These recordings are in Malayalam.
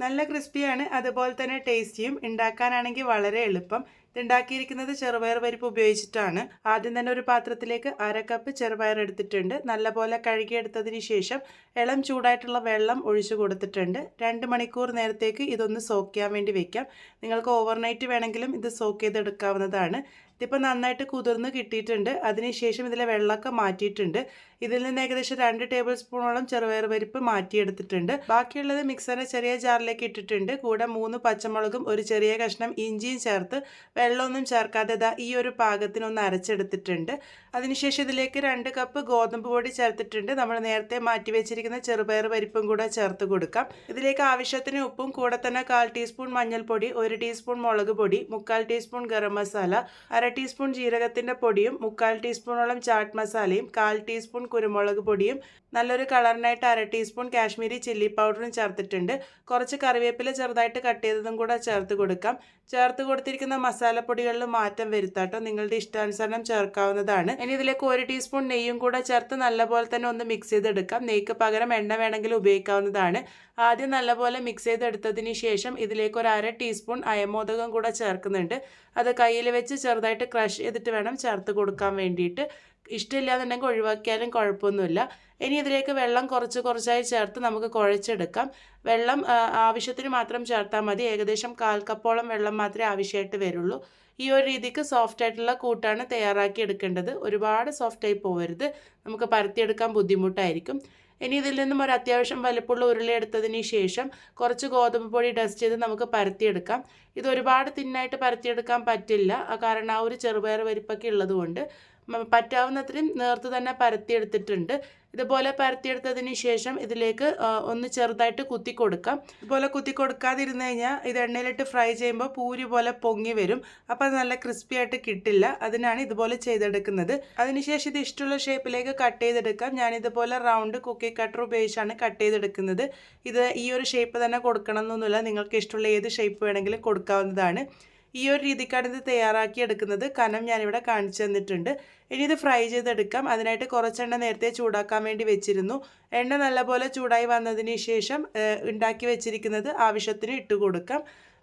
നല്ല ക്രിസ്പിയാണ്, അതുപോലെ തന്നെ ടേസ്റ്റിയും. ഉണ്ടാക്കാനാണെങ്കിൽ വളരെ എളുപ്പം. ഇതുണ്ടാക്കിയിരിക്കുന്നത് ചെറുപയർ പരിപ്പ് ഉപയോഗിച്ചിട്ടാണ്. ആദ്യം തന്നെ ഒരു പാത്രത്തിലേക്ക് 1/2 കപ്പ് ചെറുപയർ എടുത്തിട്ടുണ്ട്. നല്ലപോലെ കഴുകിയെടുത്തതിന് ശേഷം ഇളം ചൂടായിട്ടുള്ള വെള്ളം ഒഴിച്ചു കൊടുത്തിട്ടുണ്ട്. 2 മണിക്കൂർ നേരത്തേക്ക് ഇതൊന്ന് സോക്ക് ചെയ്യാൻ വേണ്ടി വെക്കാം. നിങ്ങൾക്ക് ഓവർനൈറ്റ് വേണമെങ്കിലും ഇത് സോക്ക് ചെയ്തെടുക്കാവുന്നതാണ്. ഇതിപ്പോൾ നന്നായിട്ട് കുതിർന്ന് കിട്ടിയിട്ടുണ്ട്. അതിനുശേഷം ഇതിലെ വെള്ളമൊക്കെ മാറ്റിയിട്ടുണ്ട്. ഇതിൽ നിന്ന് ഏകദേശം 2 ടേബിൾ സ്പൂണോളം ചെറുപയർ പരിപ്പ് മാറ്റിയെടുത്തിട്ടുണ്ട്. ബാക്കിയുള്ളത് മിക്സറിൻ്റെ ചെറിയ ജാറിലേക്ക് ഇട്ടിട്ടുണ്ട്. കൂടെ 3 പച്ചമുളകും ഒരു ചെറിയ കഷ്ണം ഇഞ്ചിയും ചേർത്ത് വെള്ളമൊന്നും ചേർക്കാതെ ഈ ഒരു പാകത്തിനൊന്ന് അരച്ചെടുത്തിട്ടുണ്ട്. അതിനുശേഷം ഇതിലേക്ക് 2 കപ്പ് ഗോതമ്പ് പൊടി ചേർത്തിട്ടുണ്ട്. നമ്മൾ നേരത്തെ മാറ്റി വെച്ചിരിക്കുന്ന ചെറുപയർ പരിപ്പും കൂടെ ചേർത്ത് കൊടുക്കാം. ഇതിലേക്ക് ആവശ്യത്തിന് ഉപ്പും കൂടെ തന്നെ 1/4 ടീസ്പൂൺ മഞ്ഞൾപ്പൊടി, 1 ടീസ്പൂൺ മുളക് പൊടി, 3/4 ടീസ്പൂൺ ഗരം മസാല, 1/2 ടീസ്പൂൺ ജീരകത്തിൻ്റെ പൊടിയും, 3/4 ടീസ്പൂണോളം ചാട്ട് മസാലയും, 1/4 ടീസ്പൂൺ കുരുമുളക് പൊടിയും, നല്ലൊരു കളറിനായിട്ട് 1/2 ടീസ്പൂൺ കാശ്മീരി ചില്ലി പൗഡറും ചേർത്തിട്ടുണ്ട്. കുറച്ച് കറിവേപ്പില ചെറുതായിട്ട് കട്ട് ചെയ്തതും കൂടെ ചേർത്ത് കൊടുക്കാം. ചേർത്ത് കൊടുത്തിരിക്കുന്ന മസാലപ്പൊടികളിൽ മാറ്റം വരുത്താട്ടോ, നിങ്ങളുടെ ഇഷ്ടാനുസരണം ചേർക്കാവുന്നതാണ്. ഇനി ഇതിലേക്ക് 1 ടീസ്പൂൺ നെയ്യും കൂടെ ചേർത്ത് നല്ലപോലെ തന്നെ ഒന്ന് മിക്സ് ചെയ്തെടുക്കാം. നെയ്ക്ക് പകരം എണ്ണ വേണമെങ്കിൽ ഉപയോഗിക്കാവുന്നതാണ്. ആദ്യം നല്ലപോലെ മിക്സ് ചെയ്തെടുത്തതിന് ശേഷം ഇതിലേക്ക് 1/2 ടീസ്പൂൺ അയമോദകം കൂടെ ചേർക്കുന്നുണ്ട്. അത് കയ്യിൽ വെച്ച് ചെറുതായിട്ട് ക്രഷ് ചെയ്തിട്ട് വേണം ചേർത്ത് കൊടുക്കാൻ വേണ്ടിയിട്ട്. ഇഷ്ടമില്ലാന്നുണ്ടെങ്കിൽ ഒഴിവാക്കിയാലും കുഴപ്പമൊന്നുമില്ല. ഇനി ഇതിലേക്ക് വെള്ളം കുറച്ചായി ചേർത്ത് നമുക്ക് കുഴച്ചെടുക്കാം. വെള്ളം ആവശ്യത്തിന് മാത്രം ചേർത്താൽ മതി. ഏകദേശം 1/4 കപ്പോളം വെള്ളം മാത്രമേ ആവശ്യമായിട്ട് വരുള്ളൂ. ഈ ഒരു രീതിക്ക് സോഫ്റ്റ് ആയിട്ടുള്ള കൂട്ടാണ് തയ്യാറാക്കി എടുക്കേണ്ടത്. ഒരുപാട് സോഫ്റ്റായി പോകരുത്, നമുക്ക് പരത്തിയെടുക്കാൻ ബുദ്ധിമുട്ടായിരിക്കും. ഇനി ഇതിൽ നിന്നും ഒരു അത്യാവശ്യം വലുപ്പമുള്ള ഉരുളി എടുത്തതിന് ശേഷം കുറച്ച് ഗോതമ്പ് പൊടി ഡസ്റ്റ് ചെയ്ത് നമുക്ക് പരത്തിയെടുക്കാം. ഇത് ഒരുപാട് തിന്നായിട്ട് പരത്തിയെടുക്കാൻ പറ്റില്ല, കാരണം ആ ഒരു ചെറുപയർ പരിപ്പൊക്കെ ഉള്ളതുകൊണ്ട് പറ്റാവുന്നത്രയും നേർത്ത് തന്നെ പരത്തിയെടുത്തിട്ടുണ്ട്. ഇതുപോലെ പരത്തിയെടുത്തതിന് ശേഷം ഇതിലേക്ക് ഒന്ന് ചെറുതായിട്ട് കുത്തി കൊടുക്കാം. ഇതുപോലെ കുത്തി കൊടുക്കാതിരുന്ന് കഴിഞ്ഞാൽ ഇത് എണ്ണയിലിട്ട് ഫ്രൈ ചെയ്യുമ്പോൾ പൂരി പോലെ പൊങ്ങി വരും. അപ്പോൾ അത് നല്ല ക്രിസ്പി ആയിട്ട് കിട്ടില്ല. അതിനാണ് ഇതുപോലെ ചെയ്തെടുക്കുന്നത്. അതിനുശേഷം ഇത് ഇഷ്ടമുള്ള ഷേപ്പിലേക്ക് കട്ട് ചെയ്തെടുക്കാം. ഞാനിതുപോലെ റൗണ്ട് കുക്കി കട്ടർ ഉപയോഗിച്ചാണ് കട്ട് ചെയ്തെടുക്കുന്നത്. ഇത് ഈ ഒരു ഷേപ്പ് തന്നെ കൊടുക്കണം എന്നൊന്നുമില്ല, നിങ്ങൾക്ക് ഇഷ്ടമുള്ള ഏത് ഷേപ്പ് വേണമെങ്കിലും കൊടുക്കാവുന്നതാണ്. ഈ ഒരു രീതിക്കാണ് ഇത് തയ്യാറാക്കി എടുക്കുന്നത്. കനം ഞാനിവിടെ കാണിച്ചു തന്നിട്ടുണ്ട്. ഇനി ഇത് ഫ്രൈ ചെയ്തെടുക്കാം. അതിനായിട്ട് കുറച്ചെണ്ണ നേരത്തെ ചൂടാക്കാൻ വേണ്ടി വെച്ചിരുന്നു. എണ്ണ നല്ലപോലെ ചൂടായി വന്നതിന് ശേഷം ഉണ്ടാക്കി വെച്ചിരിക്കുന്നത് ആവശ്യത്തിന് ഇട്ട് കൊടുക്കാം.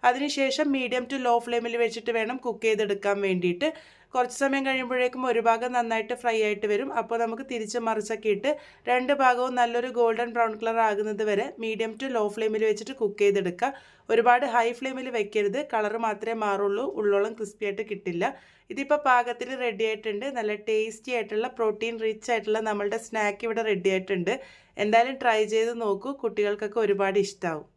അതിനുശേഷം മീഡിയം ടു ലോ ഫ്ലെയിമിൽ വെച്ചിട്ട് വേണം കുക്ക് ചെയ്തെടുക്കാൻ വേണ്ടിയിട്ട്. കുറച്ച് സമയം കഴിയുമ്പോഴേക്കും ഒരു ഭാഗം നന്നായിട്ട് ഫ്രൈ ആയിട്ട് വരും. അപ്പോൾ നമുക്ക് തിരിച്ച് മറിച്ചൊക്കെ ഇട്ട് 2 ഭാഗവും നല്ലൊരു ഗോൾഡൻ ബ്രൗൺ കളർ ആകുന്നത് വരെ മീഡിയം ടു ലോ ഫ്ലെയിമിൽ വെച്ചിട്ട് കുക്ക് ചെയ്തെടുക്കുക. ഒരുപാട് ഹൈ ഫ്ലെയിമിൽ വെക്കരുത്, കളർ മാത്രമേ മാറുള്ളൂ, ഉള്ളോളം ക്രിസ്പി ആയിട്ട് കിട്ടില്ല. ഇതിപ്പോൾ പാകത്തിൽ റെഡി ആയിട്ടുണ്ട്. നല്ല ടേസ്റ്റി ആയിട്ടുള്ള പ്രോട്ടീൻ റിച്ച് ആയിട്ടുള്ള നമ്മളുടെ സ്നാക്ക് ഇവിടെ റെഡി ആയിട്ടുണ്ട്. എന്തായാലും ട്രൈ ചെയ്ത് നോക്കൂ, കുട്ടികൾക്കൊക്കെ ഒരുപാട് ഇഷ്ടമാവും.